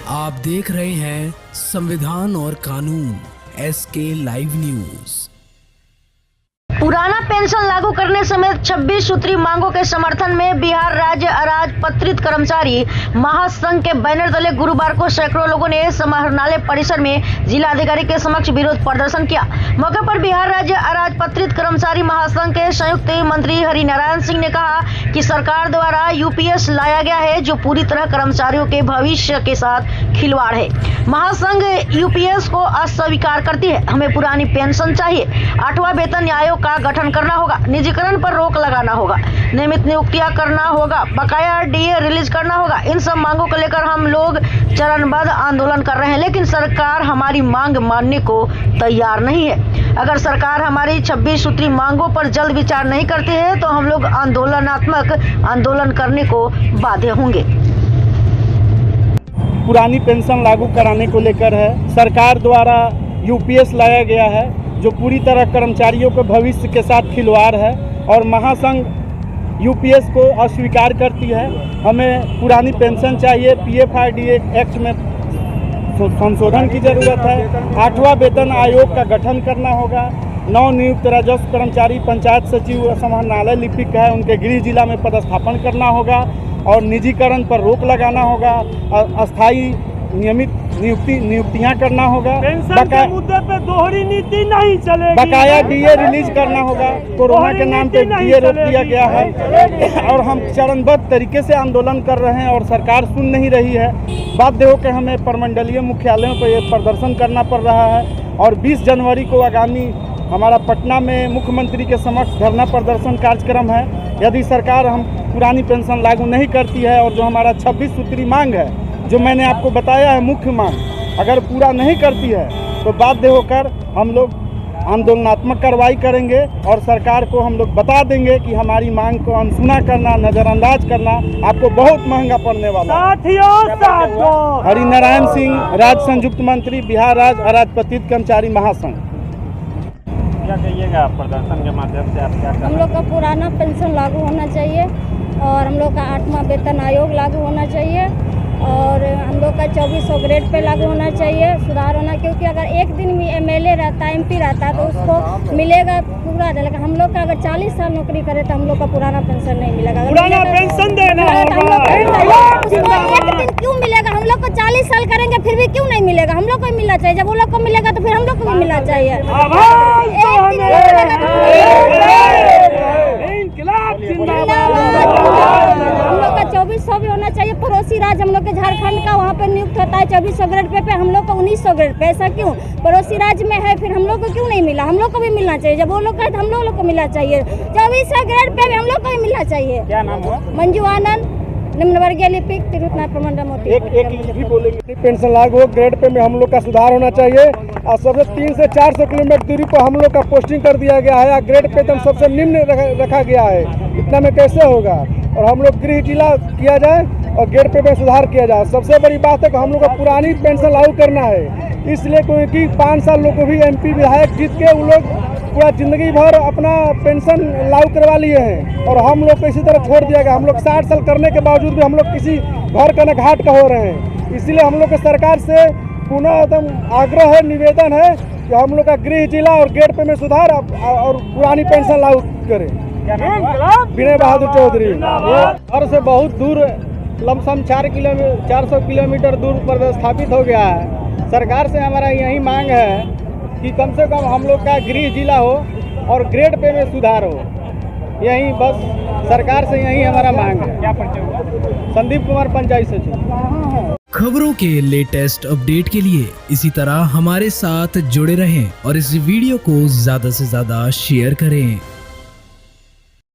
आप देख रहे हैं संविधान और कानून SK लाइव न्यूज। पुराना पेंशन लागू करने समेत 26 सूत्री मांगों के समर्थन में बिहार राज्य अराजपत्रित कर्मचारी महासंघ के बैनर तले गुरुवार को सैकड़ों लोगों ने समाहरणालय परिसर में जिलाधिकारी के समक्ष विरोध प्रदर्शन किया। मौके पर बिहार राज्य अराजपत्रित कर्मचारी महासंघ के संयुक्त मंत्री हरिनारायण सिंह ने कहा कि सरकार द्वारा यूपीएस लाया गया है, जो पूरी तरह कर्मचारियों के भविष्य के साथ खिलवाड़ है। महासंघ यूपीएस को अस्वीकार करती है। हमें पुरानी पेंशन चाहिए। 8वां वेतन आयोग का गठन करना होगा। निजीकरण पर रोक लगाना होगा। नियमित नियुक्तियां करना होगा। बकाया डीए रिलीज करना होगा। इन सब मांगों को लेकर हम लोग चरणबद्ध आंदोलन कर रहे हैं, लेकिन सरकार हमारी मांग मानने को तैयार नहीं है। अगर सरकार हमारी 26 सूत्री मांगों पर जल्द विचार नहीं करती है तो हम लोग आंदोलन करने को बाध्य होंगे। पुरानी पेंशन लागू कराने को लेकर है। सरकार द्वारा यूपीएस लाया गया है, जो पूरी तरह कर्मचारियों के भविष्य के साथ खिलवाड़ है, और महासंघ यूपीएस को अस्वीकार करती है। हमें पुरानी पेंशन चाहिए। पीएफआरडीए एक्ट में संशोधन की जरूरत है। 8वां वेतन आयोग का गठन करना होगा। नवनियुक्त राजस्व कर्मचारी, पंचायत सचिव, समाहरणालय लिपिक है, उनके गृह जिला में पदस्थापन करना होगा और निजीकरण पर रोक लगाना होगा। अस्थायी नियमित नियुक्तियां करना होगा। पेंशन के मुद्दे पे दोहरी नीति नहीं चलेगी। बकाया डीए रिलीज करना होगा। कोरोना के नाम पे डीए रोक दिया गया है और हम चरणबद्ध तरीके से आंदोलन कर रहे हैं और सरकार सुन नहीं रही है। बाध्य होकर हमें प्रमंडलीय मुख्यालयों पर यह प्रदर्शन करना पड़ रहा है। और 20 जनवरी को आगामी हमारा पटना में मुख्यमंत्री के समक्ष धरना प्रदर्शन कार्यक्रम है। यदि सरकार हम पुरानी पेंशन लागू नहीं करती है और जो हमारा 26 सूत्री मांग है, जो मैंने आपको बताया है मुख्य मांग, अगर पूरा नहीं करती है तो बाध्य होकर हम लोग आंदोलनात्मक कार्रवाई करेंगे और सरकार को हम लोग बता देंगे कि हमारी मांग को अनसुना करना, नज़रअंदाज करना आपको बहुत महंगा पड़ने वाला है। हरिनारायण सिंह, राज्य संयुक्त मंत्री, बिहार राज्य अराजपत्रित कर्मचारी महासंघ। क्या कहिएगा प्रदर्शन के माध्यम से आप क्या कर? हम लोग का पुराना पेंशन लागू होना चाहिए और हम लोग का 8वां वेतन आयोग लागू होना चाहिए और हम लोग का 2400 ग्रेड पे लागू होना चाहिए, सुधार होना। क्योंकि अगर एक दिन भी एमएलए रहता, एमपी रहता तो उसको मिलेगा पूरा, लेकिन हम लोग का अगर 40 साल नौकरी करे तो हम लोग का पुराना पेंशन नहीं मिलेगा। पुराना पेंशन देना होगा। एक दिन क्यों मिलेगा? हम लोग को 40 साल करेंगे फिर भी क्यों नहीं मिलेगा? हम लोग को मिलना चाहिए। जब वो लोग को मिलेगा तो फिर हम लोग को भी मिलना चाहिए। हम लोग का 2400 भी होना चाहिए। पड़ोसी राज्य हम लोग के झारखंड का, वहाँ पे नियुक्त होता है 2400 ग्रेड पे हम लोग को 1900 ग्रेड पे। ऐसा क्यों? पड़ोसी राज्य में है, फिर हम लोग को क्यों नहीं मिला? हम लोग को भी मिलना चाहिए। जब वो लोग कहे तो हम लोग को मिलना चाहिए। 2400 ग्रेड पे भी हम लोग को भी मिलना चाहिए। क्या नाम हुआ? मंजू आनंद, निम्न वर्गीय लिपिक, तिरुपति प्रमंडल मोती। एक भी बोलेंगे। पेंशन लागू हो, ग्रेड पे में हम लोग का सुधार होना चाहिए और सबसे 300 से 400 किलोमीटर दूरी पर हम लोग का पोस्टिंग कर दिया गया है। ग्रेड पे तो सबसे निम्न रखा गया है। इतना में कैसे होगा? और हम लोग गृह जिला किया जाए और ग्रेड पे में सुधार किया जाए। सबसे बड़ी बात है कि हम लोग को पुरानी पेंशन लागू करना है। इसलिए क्योंकि 5 साल लोग को भी MP विधायक जीत के वो लोग पूरा जिंदगी भर अपना पेंशन लागू करवा लिए हैं और हम लोग को इसी तरह छोड़ दिया गया। हम लोग 60 साल करने के बावजूद भी हम लोग किसी घर का न घाट का हो रहे हैं। इसलिए हम लोग को सरकार से पुनः एकदम आग्रह है, निवेदन है कि हम लोग का गृह जिला और ग्रेड पे में सुधार और पुरानी पेंशन लागू करें। विनय बहादुर चौधरी। घर से बहुत दूर, लमसम 400 किलोमीटर दूर पर स्थापित हो गया है। सरकार से हमारा यही मांग है कि कम से कम हम लोग का गृह जिला हो और ग्रेड पे में सुधार हो। यही बस सरकार से यही हमारा मांग है। क्या परिचय हुआ? संदीप कुमार, पंचायत सचिव। खबरों के लेटेस्ट अपडेट के लिए इसी तरह हमारे साथ जुड़े रहें और इस वीडियो को ज्यादा से ज्यादा शेयर करें।